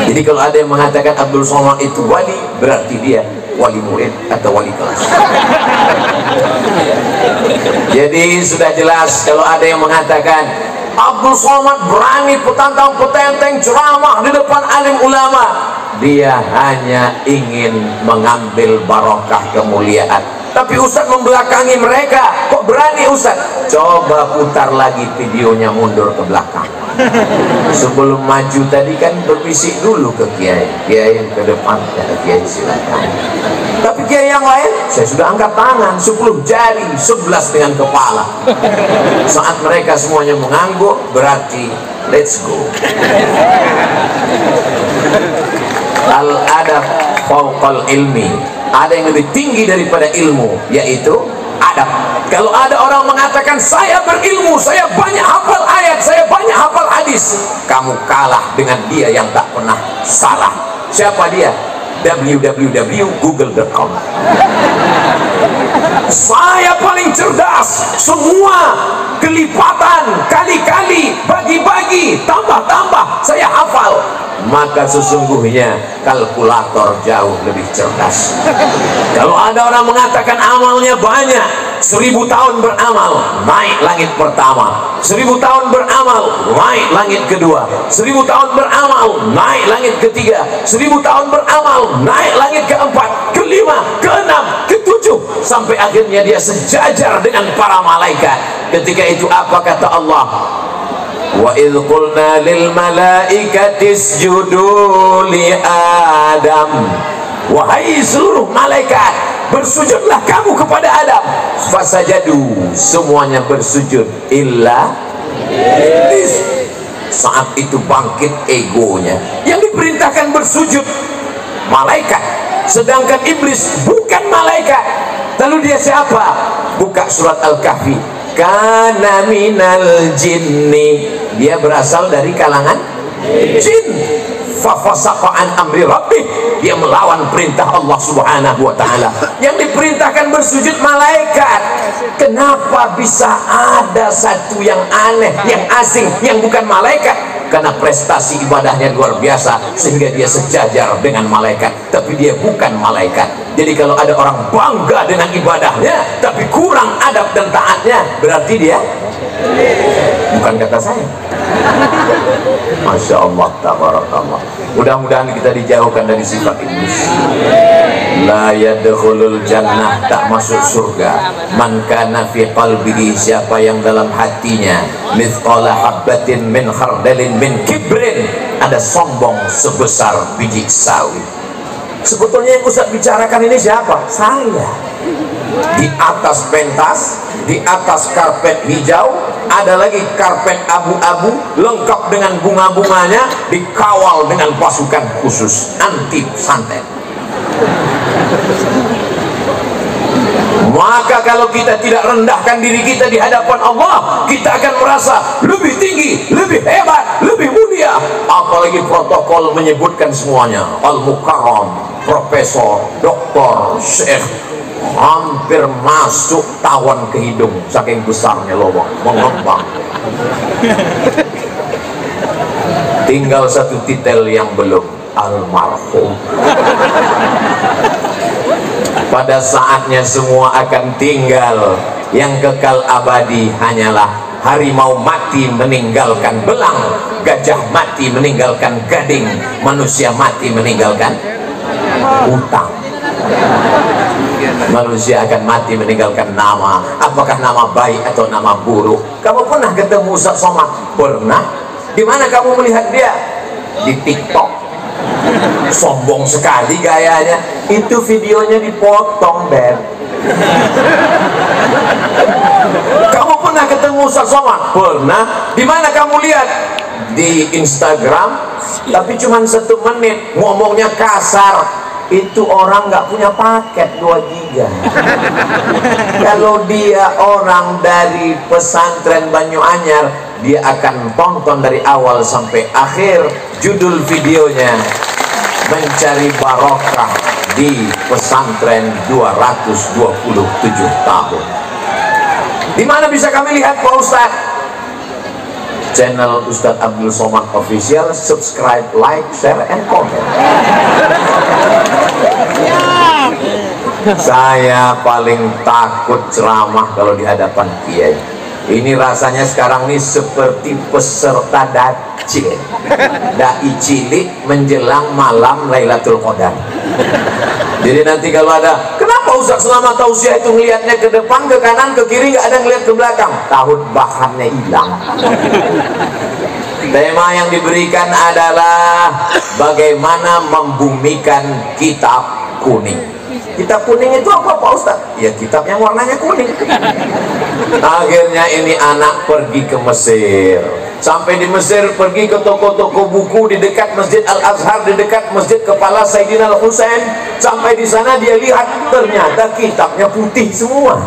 Jadi kalau ada yang mengatakan Abdul Somad itu wali, berarti dia wali murid atau wali kelas. Jadi sudah jelas kalau ada yang mengatakan Abdul Somad berani petantang-petenteng ceramah di depan alim ulama, dia hanya ingin mengambil barokah kemuliaan. Tapi Ustaz membelakangi mereka. Kok berani Ustaz? Coba putar lagi videonya, mundur ke belakang. Sebelum maju tadi kan berbisik dulu ke kiai. Kiai ke depan, ya kiai silakan. Tapi kiai yang lain, saya sudah angkat tangan 10 jari, 11 dengan kepala. Saat mereka semuanya mengangguk, berarti let's go. Al-adab fauqal ilmi. Ada yang lebih tinggi daripada ilmu, yaitu adab. Kalau ada orang mengatakan saya berilmu, saya banyak hafal ayat, saya banyak hafal hadis, kamu kalah dengan dia yang tak pernah salah. Siapa dia? www.google.com. Saya paling cerdas, semua kelipatan, kali-kali, bagi-bagi, tambah-tambah, saya hafal. Maka sesungguhnya kalkulator jauh lebih cerdas. Kalau ada orang mengatakan amalnya banyak, 1000 tahun beramal, naik langit pertama. 1000 tahun beramal, naik langit kedua. 1000 tahun beramal, naik langit ketiga. 1000 tahun beramal, naik langit keempat, kelima, keenam, ketujuh, sampai akhirnya dia sejajar dengan para malaikat. Ketika itu apa kata Allah? Wa idh qulna lil malaikati isjudu li Adam. Wahai seluruh malaikat, bersujudlah kamu kepada Adam. Fasajadu, semuanya bersujud illa iblis. Saat itu bangkit egonya. Yang diperintahkan bersujud malaikat, sedangkan iblis bukan malaikat. Lalu dia siapa? Buka surat Al-Kahfi. Kana minal jinni, dia berasal dari kalangan jin. Fafasaqa an amri rabbih, dia melawan perintah Allah Subhanahu wa taala. Yang diperintahkan bersujud malaikat. Kenapa bisa ada satu yang aneh, yang asing, yang bukan malaikat? Karena prestasi ibadahnya luar biasa sehingga dia sejajar dengan malaikat, tapi dia bukan malaikat. Jadi kalau ada orang bangga dengan ibadahnya tapi kurang adab dan taatnya, berarti dia bukan kata saya. Masya Allah, tabarakallah. Mudah-mudahan kita dijauhkan dari sifat iblis. La yadkhulul jannah, tak masuk surga, man kana fi qalbihi, siapa yang dalam hatinya mithqala habbatin min khardalin min kibrin, ada sombong sebesar biji sawi. Sebetulnya yang Ustaz bicarakan ini siapa? Saya. Di atas pentas, di atas karpet hijau, ada lagi karpet abu-abu lengkap dengan bunga-bunganya, dikawal dengan pasukan khusus anti santet. Maka kalau kita tidak rendahkan diri kita di hadapan Allah, kita akan merasa lebih tinggi, lebih hebat, lebih mulia. Apalagi protokol menyebutkan semuanya, al-mukarram, profesor, doktor, syekh, hampir masuk tawon ke hidung saking besarnya lubang, mengembang. Tinggal satu titel yang belum, almarhum. Pada saatnya semua akan tinggal, yang kekal abadi hanyalah harimau mati meninggalkan belang, gajah mati meninggalkan gading, manusia mati meninggalkan utang. Manusia akan mati meninggalkan nama, apakah nama baik atau nama buruk. Kamu pernah ketemu Ustaz Somad? Pernah. Di mana kamu melihat dia? Di TikTok. Sombong sekali gayanya. Itu videonya dipotong, Ben. Kamu pernah ketemu Ustaz Somad? Pernah. Di mana kamu lihat? Di Instagram, tapi cuma 1 menit, ngomongnya kasar. Itu orang nggak punya paket 2 giga. Kalau dia orang dari pesantren Banyuanyar, dia akan tonton dari awal sampai akhir. Judul videonya mencari barokah di pesantren 227 tahun. Di mana bisa kami lihat Pak Ustaz? channel Ustadz Abdul Somad Official, subscribe, like, share, and comment. Saya paling takut ceramah kalau di hadapan kiai. Ini rasanya sekarang ini seperti peserta dajjal, dai cilik menjelang malam Lailatul Qadar. Jadi nanti kalau ada, kenapa Ustaz selama tausiah itu ngelihatnya ke depan, ke kanan, ke kiri, nggak ada ngelihat ke belakang? Tahun bahannya hilang. Tema yang diberikan adalah bagaimana membumikan kitab kuning. Kitab kuning itu apa Pak Ustaz? Ya kitab yang warnanya kuning. Akhirnya ini anak pergi ke Mesir. Sampai di Mesir pergi ke toko-toko buku di dekat Masjid Al-Azhar, di dekat Masjid Kepala Sayyidina Al-Husain. Sampai di sana dia lihat ternyata kitabnya putih semua.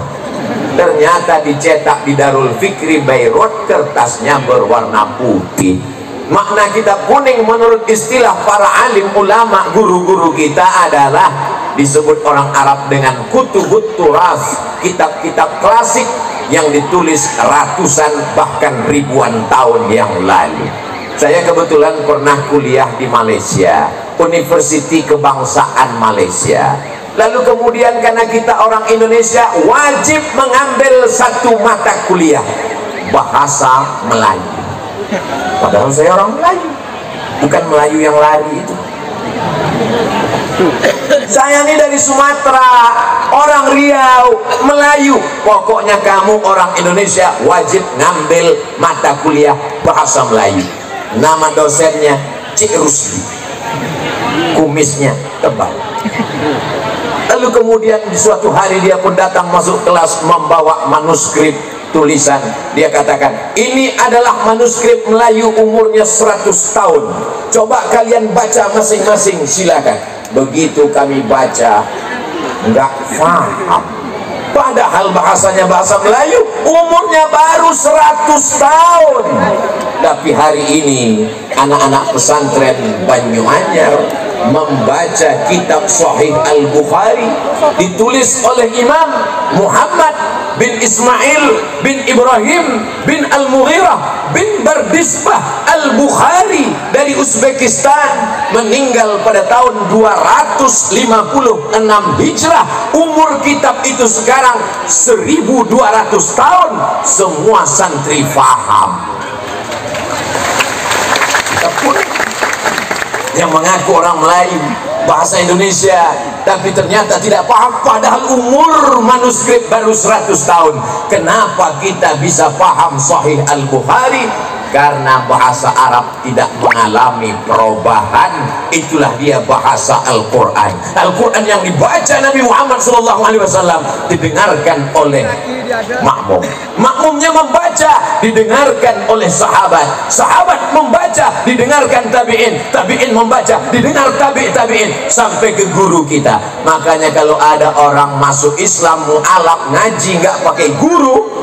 Ternyata dicetak di Darul Fikri Beirut, kertasnya berwarna putih. Makna kitab kuning menurut istilah para alim ulama, guru-guru kita adalah disebut orang Arab dengan kutubut turas, kitab-kitab klasik yang ditulis ratusan bahkan ribuan tahun yang lalu. Saya kebetulan pernah kuliah di Malaysia, Universiti Kebangsaan Malaysia. Lalu kemudian karena kita orang Indonesia wajib mengambil satu mata kuliah bahasa Melayu. Padahal saya orang Melayu, bukan Melayu yang lari itu. Saya ini dari Sumatera, orang Riau, Melayu. Pokoknya kamu orang Indonesia wajib ngambil mata kuliah bahasa Melayu. Nama dosennya Cik Rusdi, kumisnya tebal. Lalu kemudian di suatu hari dia pun datang masuk kelas membawa manuskrip tulisan. Dia katakan, ini adalah manuskrip Melayu umurnya 100 tahun. Coba kalian baca masing-masing, silakan. Begitu kami baca, nggak paham. Padahal bahasanya bahasa Melayu, umurnya baru 100 tahun. Tapi hari ini anak-anak pesantren Banyuanyar membaca kitab Sahih Al-Bukhari ditulis oleh Imam Muhammad bin Ismail bin Ibrahim bin Al-Mughirah bin Bardisbah Al-Bukhari dari Uzbekistan, meninggal pada tahun 256 Hijrah. Umur kitab itu sekarang 1200 tahun. Semua santri faham. Yang mengaku orang Melayu, bahasa Indonesia, tapi ternyata tidak paham, padahal umur manuskrip baru 100 tahun. Kenapa kita bisa paham Sahih Al-Bukhari? Karena bahasa Arab tidak mengalami perubahan. Itulah dia bahasa Al-Quran. Al-Quran yang dibaca Nabi Muhammad SAW didengarkan oleh makmum, makmumnya membaca didengarkan oleh sahabat, sahabat membaca didengarkan tabi'in, tabi'in membaca didengar tabi'in sampai ke guru kita. Makanya kalau ada orang masuk Islam mu'alaf ngaji nggak pakai guru,